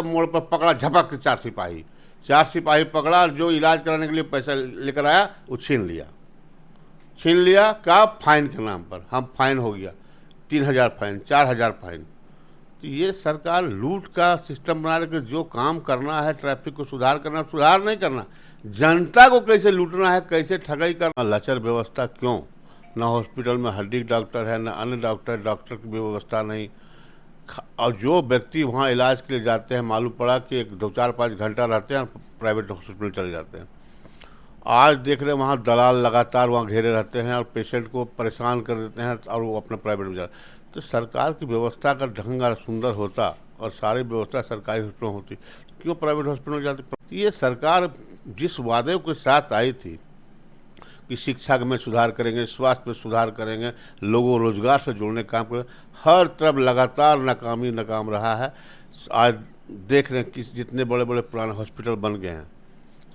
मोड़ पर पकड़ा, झपक के चार सिपाही पकड़ा और जो इलाज कराने के लिए पैसा लेकर आया वो छीन लिया का फाइन के नाम पर। हम फाइन हो गया 3,000 फाइन, 4,000 फाइन। तो ये सरकार लूट का सिस्टम बना रही कि जो काम करना है ट्रैफिक को सुधार करना, सुधार नहीं करना, जनता को कैसे लूटना है, कैसे ठगाई करना। लचर व्यवस्था क्यों? ना हॉस्पिटल में हड्डी डॉक्टर है, ना अन्य डॉक्टर की भी व्यवस्था नहीं। और जो व्यक्ति वहाँ इलाज के लिए जाते हैं, मालूम पड़ा कि 2-4-5 घंटा रहते हैं, प्राइवेट हॉस्पिटल चले जाते हैं। आज देख रहे हैं वहाँ दलाल लगातार वहाँ घेरे रहते हैं और पेशेंट को परेशान कर देते हैं और वो अपने प्राइवेट में जाते। तो सरकार की व्यवस्था का ढंग अगर सुंदर होता और सारी व्यवस्था सरकारी हॉस्पिटल में होती, क्यों प्राइवेट हॉस्पिटल में जाती? ये सरकार जिस वादे के साथ आई थी कि शिक्षा में सुधार करेंगे, स्वास्थ्य में सुधार करेंगे, लोगों को रोजगार से जोड़ने का काम करेंगे, हर तरफ लगातार नाकाम रहा है। आज देख रहे हैं कि जितने बड़े बड़े पुराने हॉस्पिटल बन गए हैं,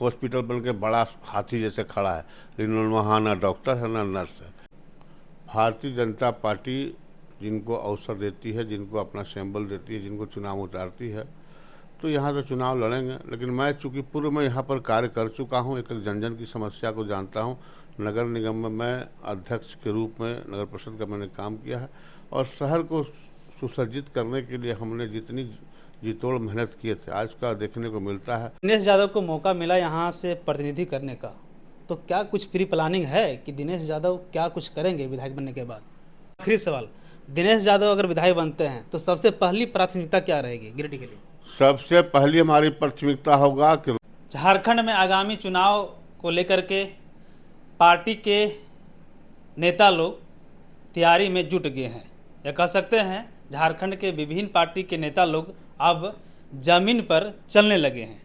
हॉस्पिटल बन के बड़ा हाथी जैसे खड़ा है, लेकिन वहाँ ना डॉक्टर है ना नर्स है। भारतीय जनता पार्टी जिनको अवसर देती है, जिनको अपना सैंबल देती है, जिनको चुनाव उतारती है, तो यहाँ तो चुनाव लड़ेंगे। लेकिन मैं चूँकि पूर्व में यहाँ पर कार्य कर चुका हूँ, एक एक जन की समस्या को जानता हूँ। नगर निगम में मैं अध्यक्ष के रूप में नगर परिषद का मैंने काम किया है और शहर को सुसज्जित करने के लिए हमने जितनी जी तोड़ मेहनत किए थे, आज का देखने को मिलता है। दिनेश यादव को मौका मिला यहाँ से प्रतिनिधि करने का, तो क्या कुछ प्री प्लानिंग है कि दिनेश यादव क्या कुछ करेंगे विधायक बनने के बाद? आखिरी सवाल, दिनेश यादव अगर विधायक बनते हैं तो सबसे पहली प्राथमिकता क्या रहेगी गिरिडीह के लिए? सबसे पहली हमारी प्राथमिकता होगा कि झारखंड में आगामी चुनाव को लेकर के पार्टी के नेता लोग तैयारी में जुट गए हैं, या कह सकते हैं झारखंड के विभिन्न पार्टी के नेता लोग अब जमीन पर चलने लगे हैं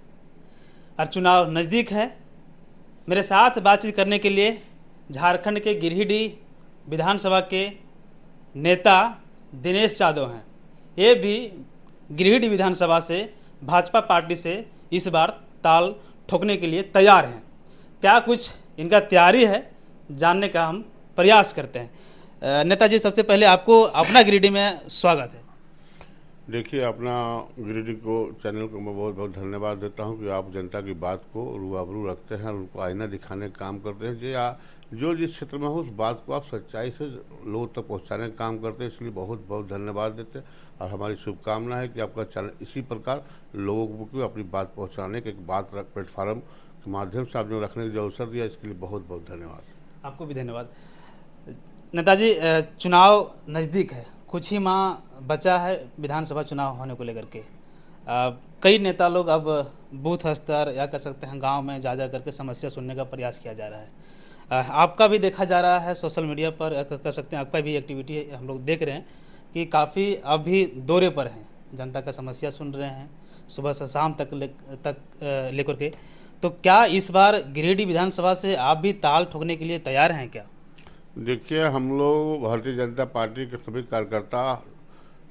और चुनाव नज़दीक है। मेरे साथ बातचीत करने के लिए झारखंड के गिरिडीह विधानसभा के नेता दिनेश यादव हैं। ये भी गिरिडीह विधानसभा से भाजपा पार्टी से इस बार ताल ठोकने के लिए तैयार हैं। क्या कुछ इनका तैयारी है, जानने का हम प्रयास करते हैं। नेताजी, सबसे पहले आपको अपना गिरिडीह में स्वागत है। देखिए, अपना गिरिडीह को चैनल को मैं बहुत बहुत धन्यवाद देता हूं कि आप जनता की बात को रूबरू रखते हैं और उनको आईना दिखाने का काम करते हैं। जो जिस क्षेत्र में हो उस बात को आप सच्चाई से लोगों तक पहुंचाने का काम करते हैं, इसलिए बहुत बहुत धन्यवाद देते हैं। और हमारी शुभकामना है कि आपका चैनल इसी प्रकार लोगों को अपनी बात पहुँचाने के एक बात प्लेटफार्म के माध्यम से आप जो रखने का जो अवसर दिया, इसके लिए बहुत बहुत धन्यवाद। आपको भी धन्यवाद। नेताजी, चुनाव नज़दीक है, कुछ ही माह बचा है विधानसभा चुनाव होने को लेकर के। कई नेता लोग अब बूथ स्तर या कह सकते हैं गांव में जा करके समस्या सुनने का प्रयास किया जा रहा है। आपका भी देखा जा रहा है सोशल मीडिया पर, कह सकते हैं आपका भी एक्टिविटी हम लोग देख रहे हैं कि काफ़ी अभी दौरे पर हैं, जनता का समस्या सुन रहे हैं सुबह से शाम तक लेकर के। तो क्या इस बार गिरिडीह विधानसभा से आप भी ताल ठोकने के लिए तैयार हैं क्या? देखिए, हम लोग भारतीय जनता पार्टी के सभी कार्यकर्ता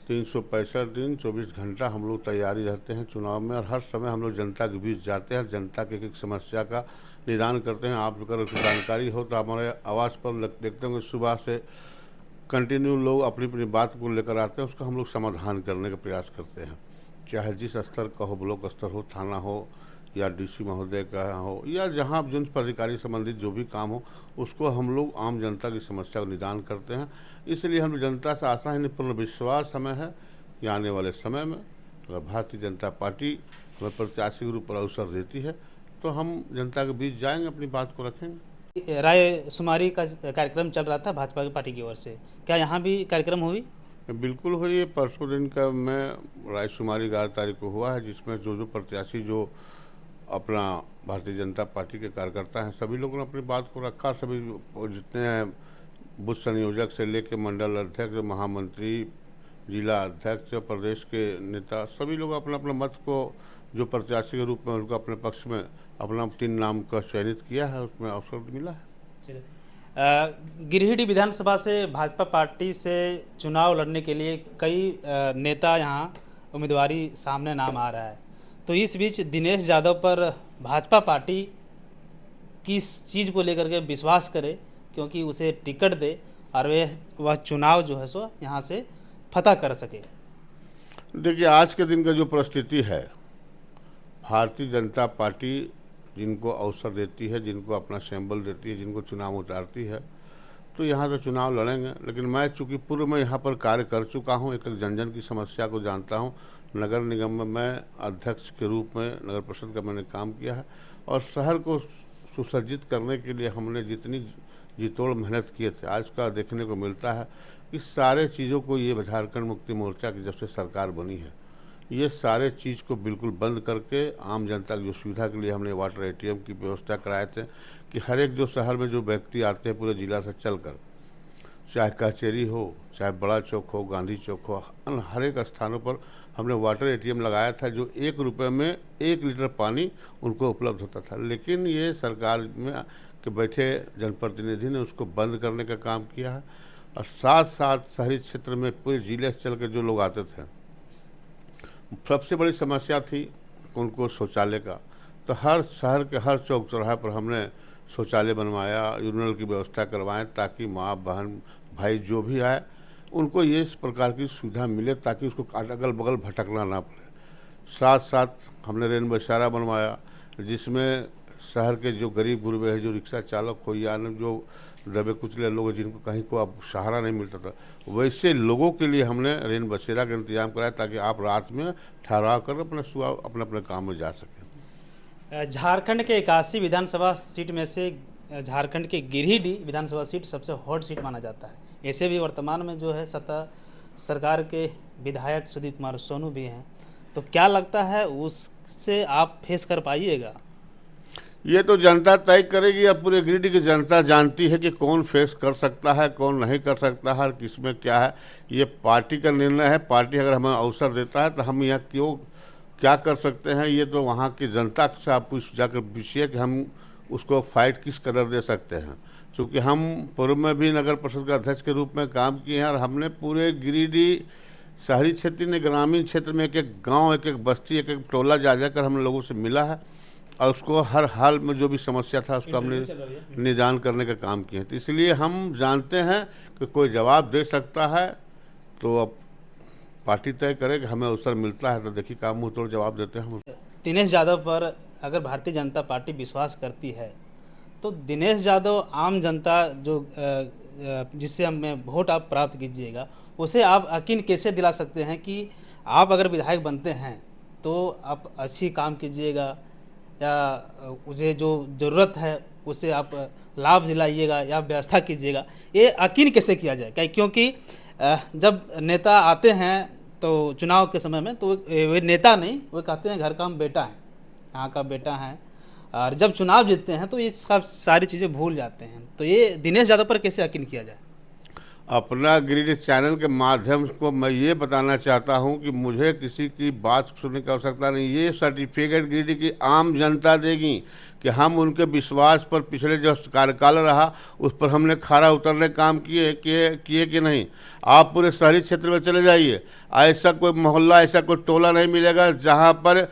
365 दिन 24 घंटा हम लोग तैयारी रहते हैं चुनाव में, और हर समय हम लोग जनता के बीच जाते हैं, जनता की एक समस्या का निदान करते हैं। आप अगर उसकी जानकारी हो तो हमारे आवाज़ पर देखते होंगे सुबह से कंटिन्यू लोग अपनी अपनी बात को लेकर आते हैं, उसका हम लोग समाधान करने का प्रयास करते हैं। चाहे जिस स्तर का हो, ब्लॉक स्तर हो, थाना हो या डीसी महोदय का हो, या जहां जिन पदाधिकारी संबंधित जो भी काम हो, उसको हम लोग आम जनता की समस्या का निदान करते हैं। इसलिए हम जनता से आशा है, पूर्ण विश्वास हमें है कि आने वाले समय में अगर भारतीय जनता पार्टी हमें प्रत्याशी के रूप पर अवसर देती है तो हम जनता के बीच जाएंगे, अपनी बात को रखेंगे। राय शुमारी का कार्यक्रम चल रहा था भाजपा की पार्टी की ओर से, क्या यहाँ भी कार्यक्रम हुई? बिल्कुल हुई है। परसों दिन का मैं राय शुमारी 11 तारीख को हुआ है, जिसमें जो प्रत्याशी जो अपना भारतीय जनता पार्टी के कार्यकर्ता हैं, सभी लोगों ने अपनी बात को रखा। सभी जितने बूथ संयोजक से लेकर मंडल अध्यक्ष, महामंत्री, जिला अध्यक्ष, प्रदेश के नेता, सभी लोग अपना अपना मत को जो प्रत्याशी के रूप में उनको अपने पक्ष में अपना 3 नाम का चयनित किया है, उसमें अवसर मिला है। गिरिडीह विधानसभा से भाजपा पार्टी से चुनाव लड़ने के लिए कई नेता यहाँ उम्मीदवारी सामने नाम आ रहा है, तो इस बीच दिनेश यादव पर भाजपा पार्टी किस चीज़ को लेकर के विश्वास करे क्योंकि उसे टिकट दे और वह चुनाव जो है सो यहाँ से फतह कर सके? देखिए, आज के दिन का जो परिस्थिति है, भारतीय जनता पार्टी जिनको अवसर देती है, जिनको अपना सिंबल देती है, जिनको चुनाव उतारती है, तो यहाँ तो चुनाव लड़ेंगे। लेकिन मैं चूँकि पूर्व में यहाँ पर कार्य कर चुका हूँ, एक एक जन जन की समस्या को जानता हूँ। नगर निगम में मैं अध्यक्ष के रूप में नगर परिषद का मैंने काम किया है, और शहर को सुसज्जित करने के लिए हमने जितनी जी तोड़ मेहनत किए थे, आज का देखने को मिलता है कि सारे चीज़ों को ये झारखंड मुक्ति मोर्चा की जब से सरकार बनी है, ये सारे चीज़ को बिल्कुल बंद करके आम जनता की जो सुविधा के लिए हमने वाटर एटीएम की व्यवस्था कराए थे कि हर एक जो शहर में जो व्यक्ति आते हैं पूरे ज़िला से चलकर, चाहे कचहरी हो, चाहे बड़ा चौक हो, गांधी चौक हो, हर एक स्थानों पर हमने वाटर एटीएम लगाया था, जो 1 रुपये में 1 लीटर पानी उनको उपलब्ध होता था। लेकिन ये सरकार में के बैठे जनप्रतिनिधि ने उसको बंद करने का काम किया है, और साथ साथ शहरी क्षेत्र में पूरे जिले से चल कर जो लोग आते थे, सबसे बड़ी समस्या थी उनको शौचालय का। तो हर शहर के हर चौक चौराहे पर हमने शौचालय बनवाया, यूरिनल की व्यवस्था करवाएं, ताकि माँ बहन भाई जो भी आए उनको ये इस प्रकार की सुविधा मिले, ताकि उसको अगल बगल भटकना ना पड़े। साथ साथ हमने रेन बसेरा बनवाया, जिसमें शहर के जो गरीब गुरबे हैं, जो रिक्शा चालक हो या अन्य जो दबे कुचले लोग हैं, जिनको कहीं को अब सहारा नहीं मिलता था, वैसे लोगों के लिए हमने रेन बसेरा का इंतजाम कराया, ताकि आप रात में ठहरा कर अपने सुबह अपने अपने काम में जा सकें। झारखंड के 81 विधानसभा सीट में से झारखंड के गिरिडीह विधानसभा सीट सबसे हॉट सीट माना जाता है। ऐसे भी वर्तमान में जो है सत्ता सरकार के विधायक सुदीप कुमार सोनू भी हैं, तो क्या लगता है उससे आप फेस कर पाइएगा? ये तो जनता तय करेगी, और पूरे गिरिडीह की जनता जानती है कि कौन फेस कर सकता है, कौन नहीं कर सकता है, किसमें क्या है। ये पार्टी का निर्णय है। पार्टी अगर हमें अवसर देता है तो हम यहाँ क्या कर सकते हैं, ये तो वहाँ की जनता से आप पूछ जाकर पूछिए कि हम उसको फाइट किस कदर दे सकते हैं। क्योंकि हम पूर्व में भी नगर परिषद का अध्यक्ष के रूप में काम किए हैं, और हमने पूरे गिरिडीह शहरी क्षेत्र में, ग्रामीण क्षेत्र में एक एक गाँव, एक एक बस्ती, एक एक टोला जा जाकर हम लोगों से मिला है, और उसको हर हाल में जो भी समस्या था उसको हमने निदान करने का काम किया है। तो इसलिए हम जानते हैं कि कोई जवाब दे सकता है, तो अब पार्टी तय करे कि हमें अवसर मिलता है तो देखिए काम मुँह तोड़ जवाब देते हैं हम। दिनेश यादव पर अगर भारतीय जनता पार्टी विश्वास करती है, तो दिनेश यादव आम जनता जो जिससे हमें वोट आप प्राप्त कीजिएगा, उसे आप यकीन कैसे दिला सकते हैं कि आप अगर विधायक बनते हैं तो आप अच्छी काम कीजिएगा, या उसे जो ज़रूरत है उसे आप लाभ दिलाइएगा या व्यवस्था कीजिएगा? ये यकीन कैसे किया जाए? क्योंकि जब नेता आते हैं तो चुनाव के समय में, तो वे नेता नहीं, वो कहते हैं घर का हम बेटा हैं, यहाँ का बेटा हैं, और जब चुनाव जीतते हैं तो ये सब सारी चीज़ें भूल जाते हैं। तो ये दिनेश यादव पर कैसे यकीन किया जाए? अपना गिरिडीह चैनल के माध्यम को मैं ये बताना चाहता हूँ कि मुझे किसी की बात सुनने की आवश्यकता नहीं। ये सर्टिफिकेट गिरिडीह की आम जनता देगी कि हम उनके विश्वास पर पिछले जो कार्यकाल रहा उस पर हमने खरा उतरने काम किए कि नहीं। आप पूरे शहरी क्षेत्र में चले जाइए, ऐसा कोई मोहल्ला, ऐसा कोई टोला नहीं मिलेगा जहाँ पर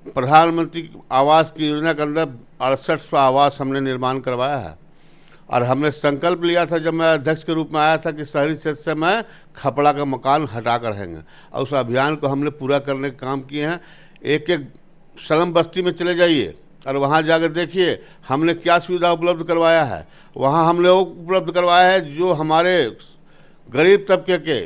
प्रधानमंत्री आवास की योजना के अंदर 6800 आवास हमने निर्माण करवाया है। और हमने संकल्प लिया था जब मैं अध्यक्ष के रूप में आया था कि शहरी क्षेत्र से मैं खपड़ा का मकान हटा कर रहेंगे, और उस अभियान को हमने पूरा करने का काम किए हैं। एक एक स्लम बस्ती में चले जाइए और वहाँ जाकर देखिए हमने क्या सुविधा उपलब्ध करवाया है। वहाँ हमने वो उपलब्ध करवाया है जो हमारे गरीब तबके के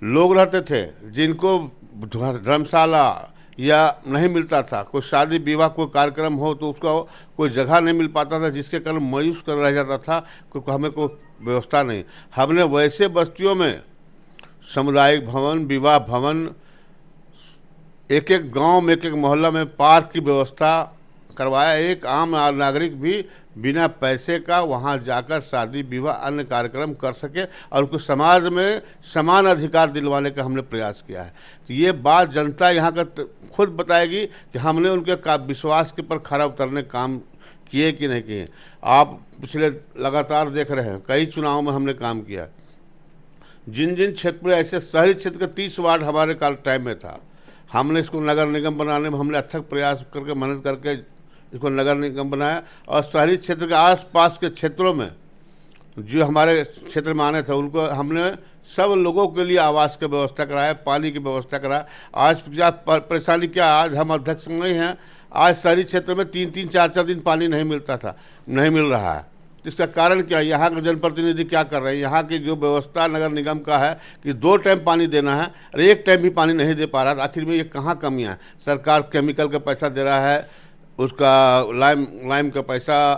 लोग रहते थे, जिनको धर्मशाला या नहीं मिलता था, कोई शादी विवाह कोई कार्यक्रम हो तो उसका कोई जगह नहीं मिल पाता था, जिसके कारण मायूस कर रह जाता था क्योंकि हमें कोई व्यवस्था नहीं। हमने वैसे बस्तियों में सामुदायिक भवन, विवाह भवन, एक एक गांव में, एक एक मोहल्ला में पार्क की व्यवस्था करवाया। एक आम नागरिक भी बिना पैसे का वहां जाकर शादी विवाह अन्य कार्यक्रम कर सके और उनको समाज में समान अधिकार दिलवाने का हमने प्रयास किया है। तो ये बात जनता यहाँ का खुद बताएगी कि हमने उनके विश्वास के पर खरा उतरने काम किए कि नहीं किए। आप पिछले लगातार देख रहे हैं कई चुनाव में हमने काम किया। जिन जिन क्षेत्र में ऐसे शहरी क्षेत्र का 30 वार्ड हमारे काल टाइम में था, हमने इसको नगर निगम बनाने में हमने अथक प्रयास करके मेहनत करके इसको नगर निगम बनाया। और शहरी क्षेत्र के आसपास के क्षेत्रों में जो हमारे क्षेत्र में आने थे उनको हमने सब लोगों के लिए आवास की व्यवस्था कराया, पानी की व्यवस्था कराया। आज क्या परेशानी क्या, आज हम अध्यक्ष नहीं हैं, आज शहरी क्षेत्र में 3-3, 4-4 दिन पानी नहीं मिलता था, नहीं मिल रहा है। इसका कारण क्या है? यहाँ के जनप्रतिनिधि क्या कर रहे हैं? यहाँ की जो व्यवस्था नगर निगम का है कि 2 टाइम पानी देना है और 1 टाइम भी पानी नहीं दे पा रहा, आखिर में ये कहाँ कमियाँ हैं? सरकार केमिकल का पैसा दे रहा है, उसका लाइम का पैसा,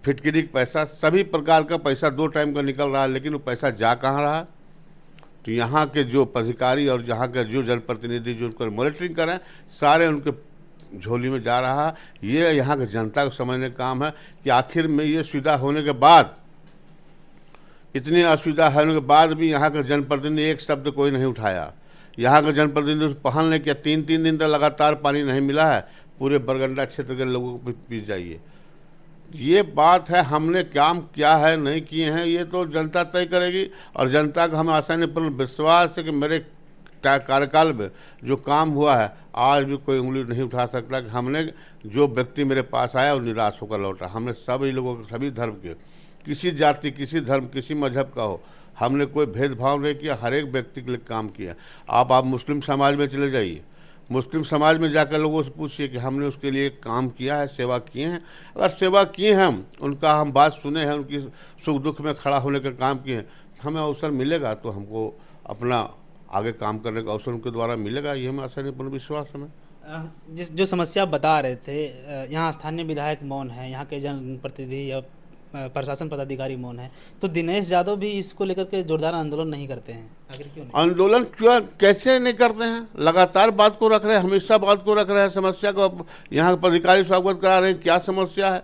फिटकरी का पैसा, सभी प्रकार का पैसा 2 टाइम का निकल रहा है, लेकिन वो पैसा जा कहाँ रहा? तो यहाँ के जो अधिकारी और यहाँ के जो जनप्रतिनिधि जो उनको मॉनिटरिंग करें, सारे उनके झोली में जा रहा है। ये यहाँ के जनता को समझने का काम है कि आखिर में ये सुविधा होने के बाद, इतनी असुविधा होने के बाद भी यहाँ के जनप्रतिनिधि एक शब्द कोई नहीं उठाया। यहाँ के जनप्रतिनिधि पहल नहीं किया। 3-3 दिन तक लगातार पानी नहीं मिला है। पूरे बरगंडा क्षेत्र के लोगों को पीस जाइए। ये बात है, हमने काम किया है नहीं किए हैं ये तो जनता तय करेगी। और जनता का हमें आसानी पर विश्वास है कि मेरे कार्यकाल में जो काम हुआ है आज भी कोई उंगली नहीं उठा सकता कि हमने, जो व्यक्ति मेरे पास आया वो निराश होकर लौटा। हमने सभी लोगों के, सभी धर्म के, किसी जाति, किसी धर्म, किसी मजहब का हो, हमने कोई भेदभाव नहीं किया, हर एक व्यक्ति के लिए काम किया। आप मुस्लिम समाज में चले जाइए, मुस्लिम समाज में जाकर लोगों से पूछिए कि हमने उसके लिए काम किया है, सेवा किए हैं। अगर सेवा किए हैं उनका हम बात सुने हैं, उनकी सुख दुख में खड़ा होने का काम किए हैं, हमें अवसर मिलेगा तो हमको अपना आगे काम करने का अवसर उनके द्वारा मिलेगा। ये हमें आसानी पूर्ण विश्वास हमें। जो समस्या आप बता रहे थे, यहाँ स्थानीय विधायक मौन है, यहाँ के जनप्रतिनिधि या प्रशासन पदाधिकारी मौन है, तो दिनेश यादव भी इसको लेकर के जोरदार आंदोलन नहीं करते हैं, आखिर क्यों नहीं? आंदोलन क्यों, कैसे नहीं करते हैं? लगातार बात को रख रहे हैं, हमेशा बात को रख रहे हैं, समस्या को यहाँ के अधिकारी से अवगत करा रहे हैं क्या समस्या है,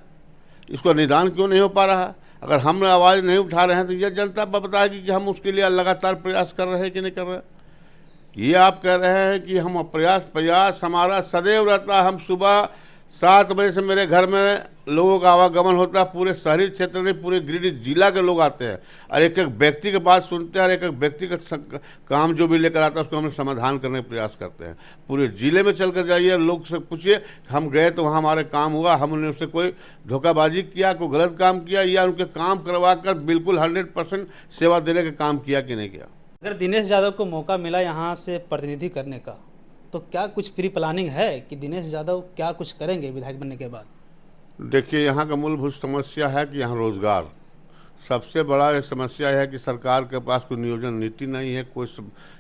इसको निदान क्यों नहीं हो पा रहा है। अगर हम आवाज़ नहीं उठा रहे हैं तो यह जनता बताएगी कि हम उसके लिए लगातार प्रयास कर रहे हैं कि नहीं कर रहे हैं। ये आप कह रहे हैं कि हम प्रयास हमारा सदैव रहता है। हम सुबह 7 बजे से मेरे घर में लोगों का आवागमन होता है, पूरे शहरी क्षेत्र में, पूरे गिरिडीह जिला के लोग आते हैं और एक एक व्यक्ति की बात सुनते हैं और एक एक व्यक्ति का काम जो भी लेकर आता है उसको हम समाधान करने का प्रयास करते हैं। पूरे जिले में चल कर जाइए, लोग से पूछिए हम गए तो वहाँ हमारे काम हुआ, हमने उससे कोई धोखाबाजी किया, कोई गलत काम किया, या उनके काम करवा कर बिल्कुल 100% सेवा देने का काम किया कि नहीं किया। अगर दिनेश यादव को मौका मिला यहाँ से प्रतिनिधि करने का, तो क्या कुछ प्री प्लानिंग है कि दिनेश यादव क्या कुछ करेंगे विधायक बनने के बाद? देखिए, यहाँ का मूलभूत समस्या है कि यहाँ रोजगार सबसे बड़ा एक समस्या है कि सरकार के पास कोई नियोजन नीति नहीं है, कोई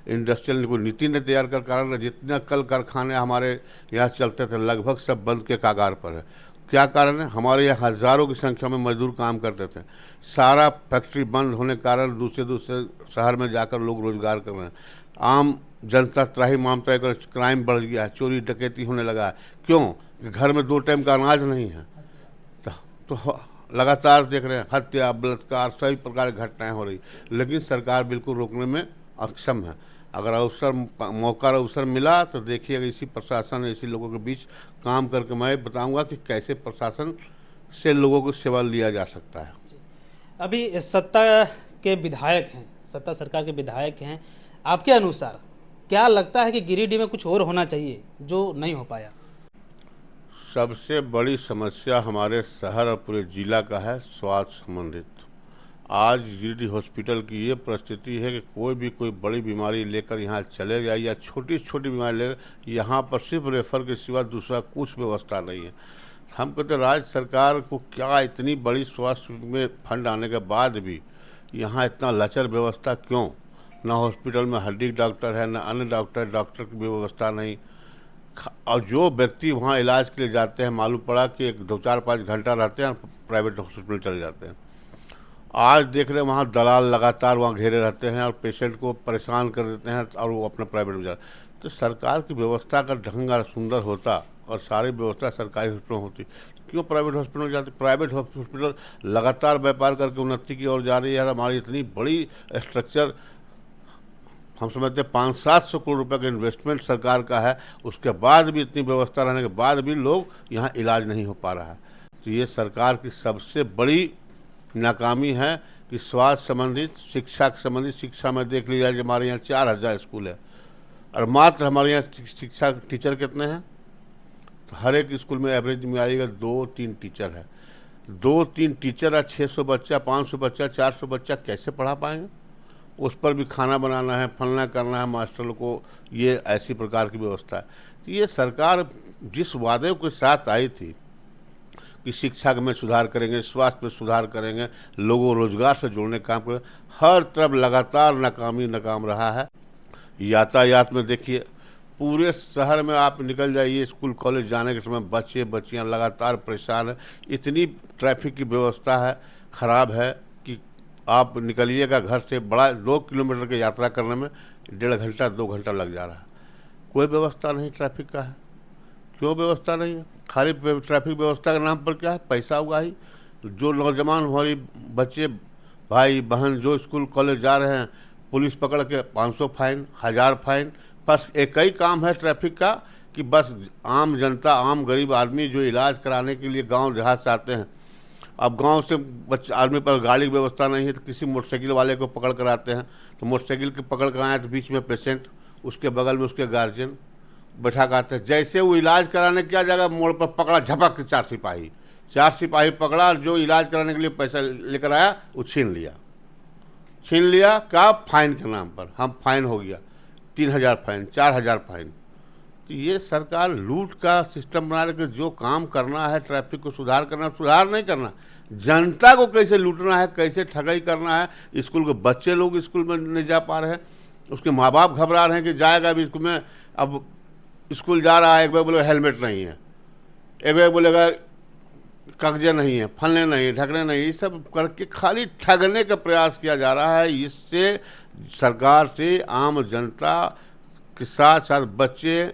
इंडस्ट्रियल कोई नीति नहीं तैयार कर कारण जितने कल कारखाने हमारे यहाँ चलते थे लगभग सब बंद के कागार पर है। क्या कारण है? हमारे यहाँ हज़ारों की संख्या में मजदूर काम करते थे, सारा फैक्ट्री बंद होने के कारण दूसरे शहर में जाकर लोग रोजगार कर रहे हैं। आम जनता त्राही मामता कर, क्राइम बढ़ गया है, चोरी डकैती होने लगा है। क्यों? घर में 2 टाइम का अनाज नहीं है। तो लगातार देख रहे हैं हत्या, बलात्कार, सभी प्रकार की घटनाएं हो रही, लेकिन सरकार बिल्कुल रोकने में अक्षम है। अगर अवसर मिला तो देखिएगा इसी प्रशासन, इसी लोगों के बीच काम करके मैं बताऊंगा कि कैसे प्रशासन से लोगों को सेवा लिया जा सकता है। अभी सत्ता के विधायक हैं, सत्ता सरकार के विधायक हैं, आपके अनुसार क्या लगता है कि गिरिडीह में कुछ और होना चाहिए जो नहीं हो पाया? सबसे बड़ी समस्या हमारे शहर और पूरे जिला का है स्वास्थ्य संबंधित। आज गिरिडीह हॉस्पिटल की ये परिस्थिति है कि कोई बड़ी बीमारी लेकर यहाँ चले जाए या छोटी छोटी बीमारी लेकर, यहाँ पर सिर्फ रेफर के सिवा दूसरा कुछ व्यवस्था नहीं है। हम कहते राज्य सरकार को क्या इतनी बड़ी स्वास्थ्य में फंड आने के बाद भी यहाँ इतना लचर व्यवस्था क्यों? ना हॉस्पिटल में हड्डी डॉक्टर है, ना अन्य डॉक्टर की व्यवस्था नहीं। और जो व्यक्ति वहाँ इलाज के लिए जाते हैं, मालूम पड़ा कि 2-4-5 घंटा रहते हैं, प्राइवेट हॉस्पिटल चले जाते हैं। आज देख रहे हैं वहाँ दलाल लगातार वहाँ घेरे रहते हैं और पेशेंट को परेशान कर देते हैं और वो अपने प्राइवेट में जाते। तो सरकार की व्यवस्था का ढंग और सुंदर होता और सारी व्यवस्था सरकारी हॉस्पिटल में होती, क्यों प्राइवेट हॉस्पिटल में जाते? प्राइवेट हॉस्पिटल लगातार व्यापार करके उन्नति की ओर जा रही है। हमारी इतनी बड़ी स्ट्रक्चर, हम समझते हैं 500-700 करोड़ रुपए का इन्वेस्टमेंट सरकार का है, उसके बाद भी इतनी व्यवस्था रहने के बाद भी लोग यहाँ इलाज नहीं हो पा रहा है। तो ये सरकार की सबसे बड़ी नाकामी है कि स्वास्थ्य संबंधित, शिक्षा के संबंधित, शिक्षा में देख लिया जाए हमारे यहाँ 4000 स्कूल है और मात्र हमारे यहाँ शिक्षा टीचर कितने हैं? तो हर एक स्कूल में एवरेज में आएगा 2-3 टीचर है। 2-3 टीचर है, 600 बच्चा, 500 बच्चा, 400 बच्चा कैसे पढ़ा पाएंगे? उस पर भी खाना बनाना है, फलना करना है मास्टरों को, ये ऐसी प्रकार की व्यवस्था है। तो ये सरकार जिस वादे के साथ आई थी कि शिक्षा में सुधार करेंगे, स्वास्थ्य में सुधार करेंगे, लोगों को रोजगार से जोड़ने का काम करेंगे, हर तरफ लगातार नाकाम रहा है। यातायात में देखिए, पूरे शहर में आप निकल जाइए, स्कूल कॉलेज जाने के समय बच्चे बच्चियां लगातार परेशान हैं। इतनी ट्रैफिक की व्यवस्था है, खराब है कि आप निकलिएगा घर से, बड़ा 2 किलोमीटर की यात्रा करने में 1.5 घंटा 2 घंटा लग जा रहा है। कोई व्यवस्था नहीं ट्रैफिक का है। क्यों व्यवस्था नहीं है? खाली ट्रैफिक व्यवस्था के नाम पर क्या है? पैसा उगाही। जो नौजवान हमारी बच्चे भाई बहन जो स्कूल कॉलेज जा रहे हैं, पुलिस पकड़ के 500 फाइन, 1000 फाइन। बस एक ही काम है ट्रैफिक का कि बस आम जनता, आम गरीब आदमी जो इलाज कराने के लिए गांव देहात से आते हैं, अब गांव से बच्चे आदमी पर गाड़ी की व्यवस्था नहीं है तो किसी मोटरसाइकिल वाले को पकड़ कर आते हैं। तो मोटरसाइकिल के पकड़ कर आए तो बीच में पेशेंट, उसके बगल में उसके गार्जियन बैठा कर आते हैं। जैसे वो इलाज कराने क्या जगह मोड़ पर पकड़ा, झपक के 4 सिपाही पकड़ा और जो इलाज कराने के लिए पैसा लेकर आया वो छीन लिया। का फाइन के नाम पर हम फाइन हो गया, 3000 फाइन, 4000 फाइन। तो ये सरकार लूट का सिस्टम बना रही, जो काम करना है ट्रैफिक को सुधार करना, सुधार नहीं करना, जनता को कैसे लूटना है, कैसे ठगाई करना है। स्कूल के बच्चे लोग स्कूल में नहीं जा पा रहे हैं, उसके माँ बाप घबरा रहे हैं कि जाएगा अभी स्कूल में। अब स्कूल जा रहा है, एक बार बोलेगा हेलमेट नहीं है, एक बार बोलेगा कागजे नहीं है, फलने नहीं है, ढकने नहीं, ये सब करके खाली ठगने का प्रयास किया जा रहा है। इससे सरकार से आम जनता के साथ साथ बच्चे,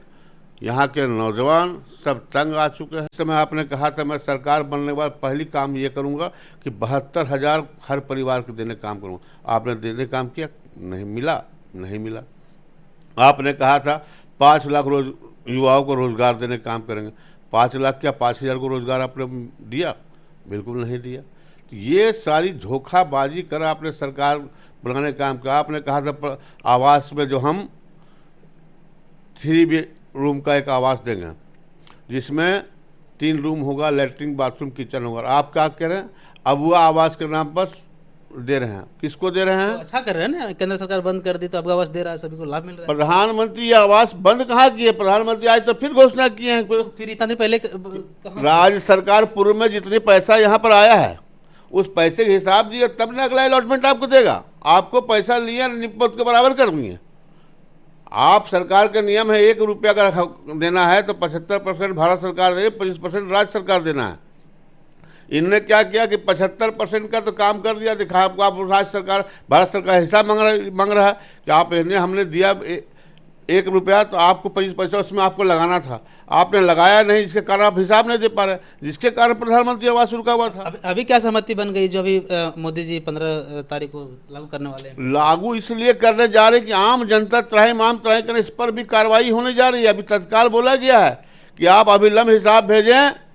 यहाँ के नौजवान सब तंग आ चुके हैं। इस समय आपने कहा था मैं सरकार बनने के बाद पहली काम ये करूँगा कि 72,000 हर परिवार को देने काम करूँगा। आपने देने काम किया? नहीं मिला। आपने कहा था 5 लाख युवाओं को रोजगार देने काम करेंगे। 5 लाख क्या 5000 को रोजगार आपने दिया? बिल्कुल नहीं दिया। तो ये सारी धोखाबाजी कर आपने सरकार बनाने का काम किया। आपने कहा था आवास में जो हम 3 रूम का एक आवास देंगे जिसमें 3 रूम होगा, लैट्रिन बाथरूम किचन होगा। आप क्या कह रहे हैं? अबुआ आवास के नाम पर दे रहे हैं। किसको दे रहे हैं? तो अच्छा कर रहे हैं ना, केंद्र सरकार बंद कर दी तो अब आवास दे रहा है, सभी को लाभ मिल रहा है। प्रधानमंत्री आवास बंद कहाँ किए? प्रधानमंत्री आज तो फिर घोषणा किए हैं। तो फिर इतना दिन पहले राज्य सरकार पूर्व में जितने पैसा यहाँ पर आया है उस पैसे के हिसाब दिए तब ना अगला अलॉटमेंट आपको देगा। आपको पैसा लिया निपट के बराबर कर दिए। आप सरकार का नियम है 1 रुपया का देना है तो 75% भारत सरकार दे, 25% राज्य सरकार देना है। इनने क्या किया कि 75% का तो काम कर दिया, दिखा आपको। आप राज्य सरकार, भारत सरकार हिसाब मांग रहा है कि आप हमने दिया 1 रुपया तो आपको 25 पैसा उसमें आपको लगाना था, आपने लगाया नहीं, जिसके कारण आप हिसाब नहीं दे पा रहे, जिसके कारण प्रधानमंत्री आवास रुका हुआ था। अभी क्या सहमति बन गई जो अभी मोदी जी 15 तारीख को लागू करने वाले हैं? लागू इसलिए करने जा रहे कि आम जनता त्राहिमाम करें, इस पर भी कार्रवाई होने जा रही है। अभी तत्काल बोला गया है कि आप अविलंब हिसाब भेजें,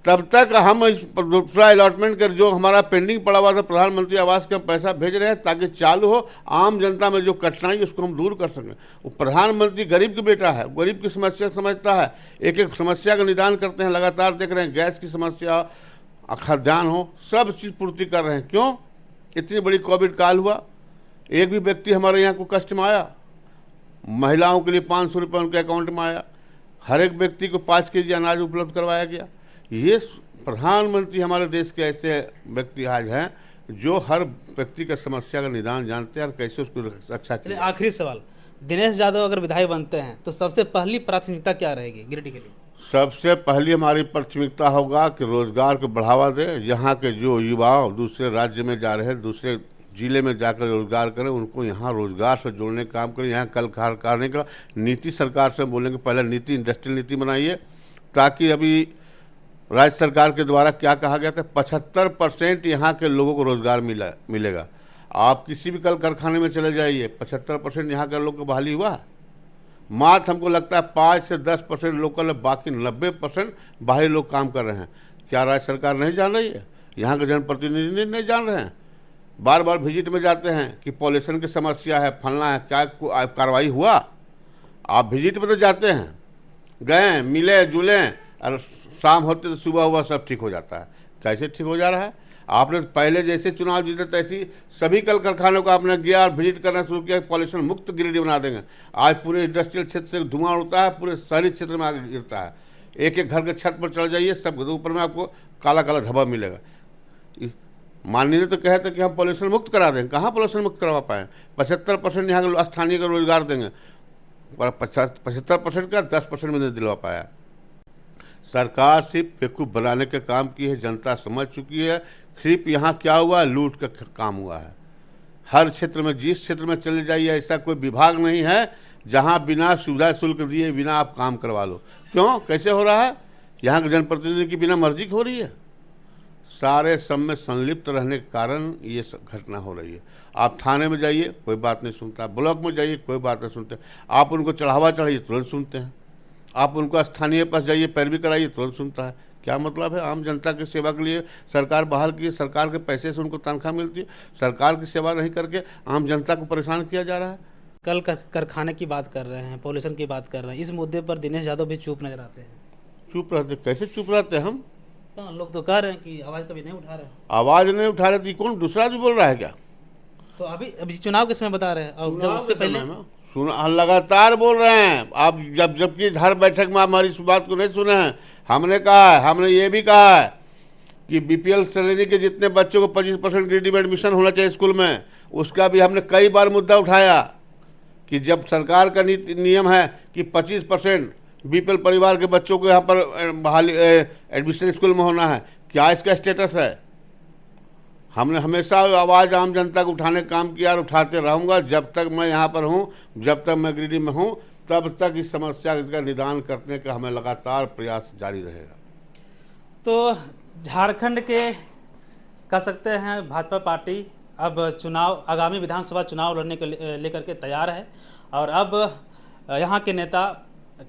तब तक हम इस दूसरा अलॉटमेंट कर जो हमारा पेंडिंग पड़ा हुआ था प्रधानमंत्री आवास के हम पैसा भेज रहे हैं ताकि चालू हो। आम जनता में जो कठिनाई उसको हम दूर कर सकें। वो प्रधानमंत्री गरीब की बेटा है, गरीब की समस्या समझता है, एक एक समस्या का निदान करते हैं। लगातार देख रहे हैं गैस की समस्या, खाद्यान्न हो, सब चीज़ पूर्ति कर रहे हैं। क्यों? इतनी बड़ी कोविड काल हुआ, एक भी व्यक्ति हमारे यहाँ को कष्ट में आया? महिलाओं के लिए 500 रुपये उनके अकाउंट में आया, हर एक व्यक्ति को 5 केजी अनाज उपलब्ध करवाया गया। ये प्रधानमंत्री हमारे देश के ऐसे व्यक्ति आज हैं जो हर व्यक्ति का समस्या का निदान जानते हैं और कैसे उसको रक्षा करें। आखिरी सवाल, दिनेश यादव अगर विधायक बनते हैं तो सबसे पहली प्राथमिकता क्या रहेगी गिरिडीह के लिए? सबसे पहली हमारी प्राथमिकता होगा कि रोजगार को बढ़ावा दें। यहाँ के जो युवा दूसरे राज्य में जा रहे हैं, दूसरे जिले में जाकर रोजगार करें, उनको यहाँ रोजगार से जोड़ने का काम करें। यहाँ कल कारखाने का नीति सरकार से बोलेंगे, पहले नीति इंडस्ट्रियल नीति बनाइए ताकि अभी राज्य सरकार के द्वारा क्या कहा गया था 75% यहाँ के लोगों को रोजगार मिलेगा। आप किसी भी कल कारखाने में चले जाइए, 75% यहाँ के लोग को बहाली हुआ है। मात्र हमको लगता है 5 से 10% लोकल है, बाकी 90% बाहरी लोग काम कर रहे हैं। क्या राज्य सरकार नहीं जान रही है? यहाँ के जनप्रतिनिधि नहीं जान रहे हैं? बार बार विजिट में जाते हैं कि पॉल्यूशन की समस्या है, फलना है, क्या कार्रवाई हुआ? आप विजिट में तो जाते हैं, गए, मिले जुले और शाम होते तो सुबह हुआ सब ठीक हो जाता है। कैसे ठीक हो जा रहा है? आपने पहले जैसे चुनाव जीते तैसी सभी कल कारखानों को आपने गया और विजिट करना शुरू किया, पॉल्यूशन मुक्त गिरिडीह बना देंगे। आज पूरे इंडस्ट्रियल क्षेत्र से धुआं उड़ता है, पूरे शहरी क्षेत्र में आगे गिरता है। एक एक घर के छत पर चढ़ जाइए, सब ऊपर में आपको काला काला धब्बा मिलेगा। माननीय ने तो कहे थे कि हम पॉल्यूशन मुक्त करा देंगे, कहाँ पॉल्यूशन मुक्त करवा पाए? 75% यहाँ के स्थानीय को रोजगार देंगे, पर 75% का 10% में नहीं दिलवा पाया। सरकार सिर्फ बेवकूफ़ बनाने का काम की है, जनता समझ चुकी है। सिर्फ यहाँ क्या हुआ, लूट का काम हुआ है। हर क्षेत्र में, जिस क्षेत्र में चले जाइए, ऐसा कोई विभाग नहीं है जहाँ बिना सुविधा शुल्क दिए बिना आप काम करवा लो। क्यों, कैसे हो रहा है? यहाँ के जनप्रतिनिधि की बिना मर्जी की हो रही है। सारे सब में संलिप्त रहने के कारण ये घटना हो रही है। आप थाने में जाइए, कोई बात नहीं सुनता, ब्लॉक में जाइए, कोई बात नहीं सुनते। आप उनको चढ़ावा चढ़ाइए, तुरंत सुनते हैं। आप उनको स्थानीय पास जाइए, पैरवी कराइए, तुरंत सुनता है। क्या मतलब है? आम जनता की सेवा के लिए सरकार बाहर की, सरकार के पैसे से उनको तनख्वाह मिलती है, सरकार की सेवा नहीं करके आम जनता को परेशान किया जा रहा है। कल कारखाने की बात कर रहे हैं, पॉल्यूशन की बात कर रहे हैं, इस मुद्दे पर दिनेश यादव भी चुप नजर आते हैं। चुप रहते? कैसे चुप रहते हम? लोग तो कह रहे हैं कि आवाज़ कभी नहीं उठा रहे। आवाज़ नहीं उठा रहे तो कौन दूसरा भी बोल रहा है क्या? तो अभी चुनाव के समय बता रहे हैं, और जब उससे पहले लगातार बोल रहे हैं आप। जबकि हर बैठक में हमारी इस बात को नहीं सुने हैं। हमने कहा है, हमने ये भी कहा है कि बीपीएल श्रेणी के जितने बच्चों को 25% गिरिडीह में एडमिशन होना चाहिए स्कूल में, उसका भी हमने कई बार मुद्दा उठाया कि जब सरकार का नियम है कि 25% बीपीएल परिवार के बच्चों को यहाँ पर बहाली एडमिशन स्कूल में होना है, क्या इसका स्टेटस है? हमने हमेशा आवाज़ आम जनता को उठाने का काम किया और उठाते रहूँगा। जब तक मैं यहाँ पर हूँ, जब तक मैं गिरिडीह में हूँ, तब तक इस समस्या का निदान करने का हमें लगातार प्रयास जारी रहेगा। तो झारखंड के कह सकते हैं भाजपा पार्टी अब चुनाव, आगामी विधानसभा चुनाव लड़ने के लेकर के तैयार है, और अब यहाँ के नेता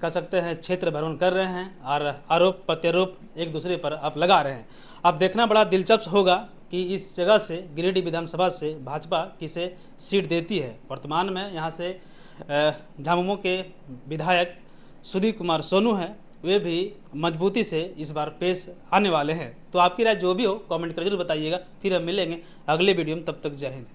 कह सकते हैं क्षेत्र भ्रमण कर रहे हैं और आरोप प्रत्यारोप एक दूसरे पर अब लगा रहे हैं। अब देखना बड़ा दिलचस्प होगा कि इस जगह से, गिरिडीह विधानसभा से भाजपा किसे सीट देती है। वर्तमान में यहाँ से झामुमो के विधायक सुधीर कुमार सोनू हैं, वे भी मजबूती से इस बार पेश आने वाले हैं। तो आपकी राय जो भी हो कमेंट कर जरूर बताइएगा। फिर हम मिलेंगे अगले वीडियो में, तब तक जय हिंद।